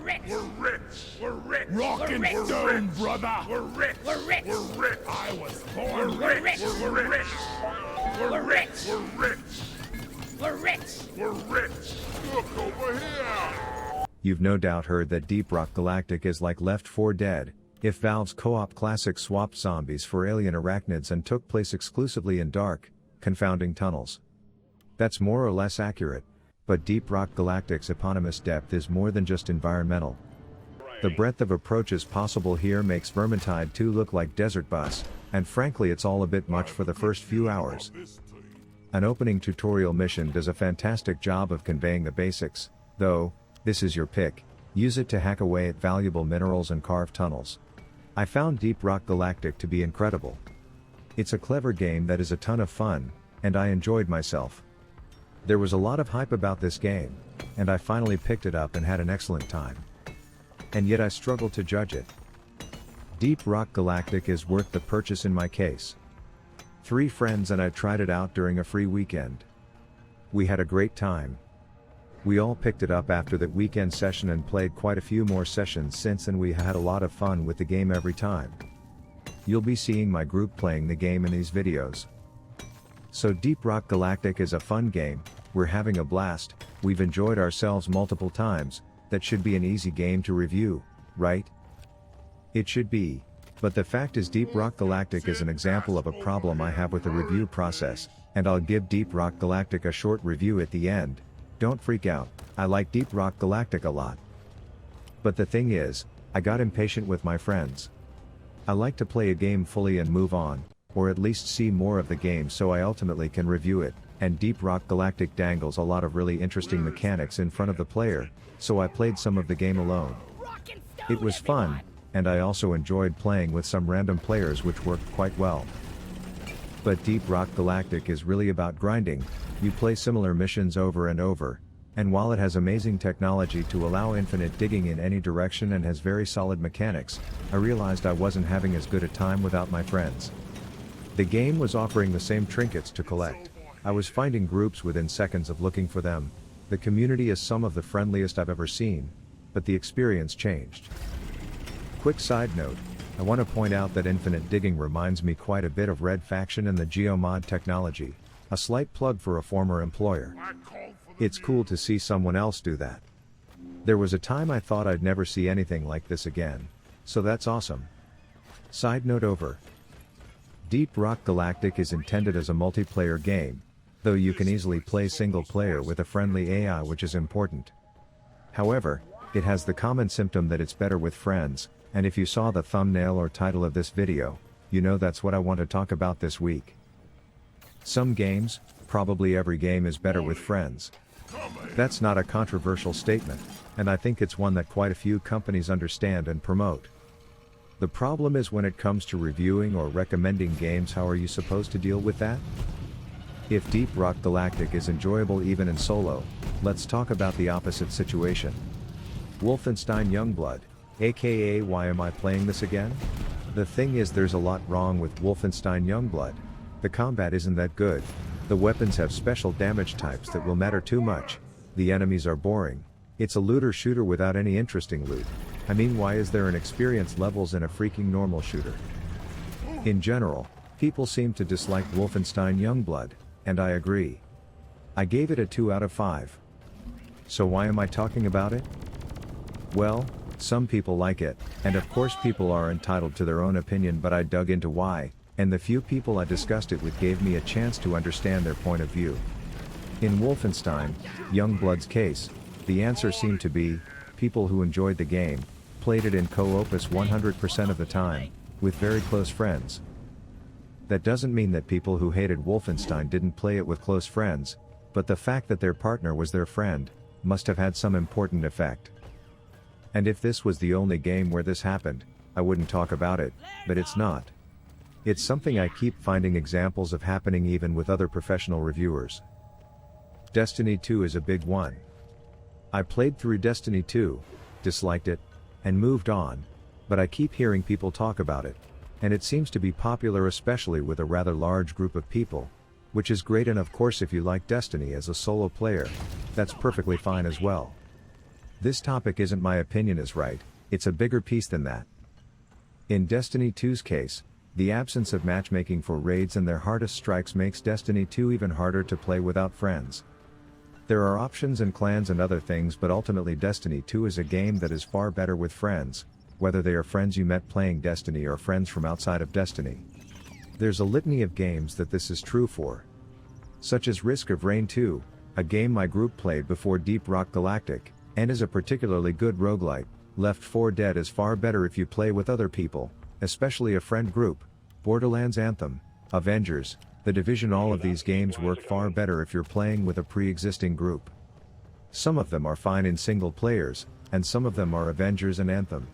rich. We're rich. We're rich. Rock and stone, brother. We're rich. We're rich. We're rich. I was born We're rich. rich. We're rich. We're rich. We're rich. We're rich. We're rich. Look over here. You've no doubt heard that Deep Rock Galactic is like Left 4 Dead, if Valve's co-op classic swapped zombies for alien arachnids and took place exclusively in dark, confounding tunnels. That's more or less accurate, but Deep Rock Galactic's eponymous depth is more than just environmental. The breadth of approaches possible here makes Vermintide 2 look like Desert Bus, and frankly it's all a bit much for the first few hours. An opening tutorial mission does a fantastic job of conveying the basics, though, this is your pick, use it to hack away at valuable minerals and carve tunnels. I found Deep Rock Galactic to be incredible. It's a clever game that is a ton of fun, and I enjoyed myself. There was a lot of hype about this game, and I finally picked it up and had an excellent time. And yet I struggle to judge it. Deep Rock Galactic is worth the purchase in my case. 3 friends and I tried it out during a free weekend. We had a great time. We all picked it up after that weekend session and played quite a few more sessions since, and we had a lot of fun with the game every time. You'll be seeing my group playing the game in these videos. So Deep Rock Galactic is a fun game, we're having a blast, we've enjoyed ourselves multiple times, that should be an easy game to review, right? It should be, but the fact is Deep Rock Galactic is an example of a problem I have with the review process, and I'll give Deep Rock Galactic a short review at the end. Don't freak out, I like Deep Rock Galactic a lot. But the thing is, I got impatient with my friends. I like to play a game fully and move on, or at least see more of the game so I ultimately can review it, and Deep Rock Galactic dangles a lot of really interesting mechanics in front of the player, so I played some of the game alone. It was fun, and I also enjoyed playing with some random players, which worked quite well. But Deep Rock Galactic is really about grinding, you play similar missions over and over, and while it has amazing technology to allow infinite digging in any direction and has very solid mechanics, I realized I wasn't having as good a time without my friends. The game was offering the same trinkets to collect. I was finding groups within seconds of looking for them. The community is some of the friendliest I've ever seen, but the experience changed. Quick side note, I want to point out that infinite digging reminds me quite a bit of Red Faction and the Geomod technology, a slight plug for a former employer. It's cool to see someone else do that. There was a time I thought I'd never see anything like this again, so that's awesome. Side note over. Deep Rock Galactic is intended as a multiplayer game, though you can easily play single player with a friendly AI, which is important. However, it has the common symptom that it's better with friends, and if you saw the thumbnail or title of this video, you know that's what I want to talk about this week. Some games, probably every game, is better with friends. That's not a controversial statement, and I think it's one that quite a few companies understand and promote. The problem is when it comes to reviewing or recommending games, how are you supposed to deal with that? If Deep Rock Galactic is enjoyable even in solo, let's talk about the opposite situation. Wolfenstein Youngblood, aka why am I playing this again? The thing is, there's a lot wrong with Wolfenstein Youngblood. The combat isn't that good, the weapons have special damage types that will matter too much, the enemies are boring, it's a looter shooter without any interesting loot. I mean, why is there an experience levels in a freaking normal shooter? In general, people seem to dislike Wolfenstein Youngblood, and I agree. I gave it a 2 out of 5. So why am I talking about it? Well, some people like it, and of course people are entitled to their own opinion, but I dug into why, and the few people I discussed it with gave me a chance to understand their point of view. In Wolfenstein Youngblood's case, the answer seemed to be, people who enjoyed the game, played it in co-opus 100% of the time, with very close friends. That doesn't mean that people who hated Wolfenstein didn't play it with close friends, but the fact that their partner was their friend, must have had some important effect. And if this was the only game where this happened, I wouldn't talk about it, but it's not. It's something I keep finding examples of happening even with other professional reviewers. Destiny 2 is a big one. I played through Destiny 2, disliked it, and moved on, but I keep hearing people talk about it, and it seems to be popular, especially with a rather large group of people, which is great, and of course if you like Destiny as a solo player, that's perfectly fine as well. This topic isn't my opinion is right, it's a bigger piece than that. In Destiny 2's case, the absence of matchmaking for raids and their hardest strikes makes Destiny 2 even harder to play without friends. There are options and clans and other things, but ultimately Destiny 2 is a game that is far better with friends, whether they are friends you met playing Destiny or friends from outside of Destiny. There's a litany of games that this is true for. Such as Risk of Rain 2, a game my group played before Deep Rock Galactic, and is a particularly good roguelite. Left 4 Dead is far better if you play with other people, especially a friend group. Borderlands Anthem, Avengers, The Division, all of these games work far better if you're playing with a pre-existing group. Some of them are fine in single players, and some of them are Avengers and Anthem.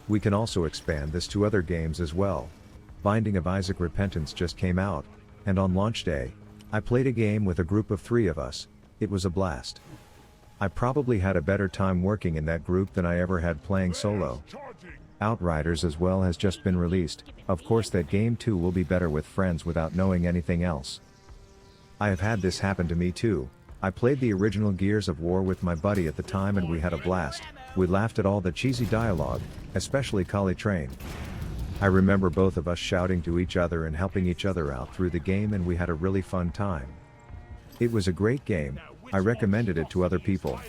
We can also expand this to other games as well. Binding of Isaac Repentance just came out, and on launch day, I played a game with a group of 3 of us. It was a blast. I probably had a better time working in that group than I ever had playing solo. Outriders as well has just been released. Of course that game too will be better with friends without knowing anything else. I have had this happen to me too. I played the original Gears of War with my buddy at the time and we had a blast. We laughed at all the cheesy dialogue, especially Collie Train. I remember both of us shouting to each other and helping each other out through the game, and we had a really fun time. It was a great game. I recommended it to other people.